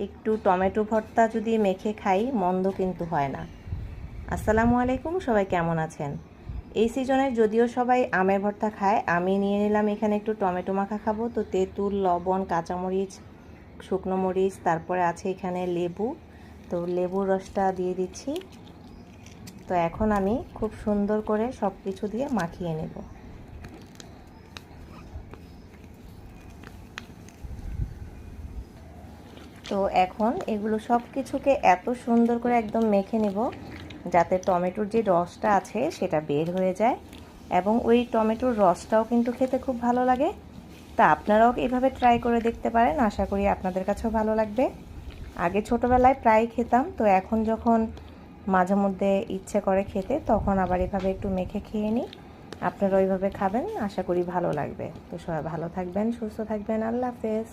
একটু টমেটো ভর্তা যদি মেখে খাই মন্দ কিন্তু হয় না। আসসালামু আলাইকুম, সবাই কেমন আছেন? এই সিজনের যদিও সবাই আমের ভর্তা খায়, আমি নিয়ে নিলাম এখানে একটু টমেটো মাখা খাবো। তো তেঁতুল, লবণ, কাঁচামরিচ, শুকনো মরিচ, তারপরে আছে এখানে লেবু। তো লেবুর রসটা দিয়ে দিচ্ছি। তো এখন আমি খুব সুন্দর করে সব কিছু দিয়ে মাখিয়ে নেব। তো এখন এগুলো সব কিছুকে এত সুন্দর করে একদম মেখে নেব যাতে টমেটোর যে রসটা আছে সেটা বের হয়ে যায়, এবং ওই টমেটোর রসটাও কিন্তু খেতে খুব ভালো লাগে। তা আপনারাও এভাবে ট্রাই করে দেখতে পারেন, আশা করি আপনাদের কাছেও ভালো লাগবে। আগে ছোটোবেলায় প্রায় খেতাম, তো এখন যখন মাঝে মধ্যে ইচ্ছে করে খেতে তখন আবার এভাবে একটু মেখে খেয়ে নিই। আপনারা ওইভাবে খাবেন, আশা করি ভালো লাগবে। তো সবাই ভালো থাকবেন, সুস্থ থাকবেন, আল্লাহ হাফেজ।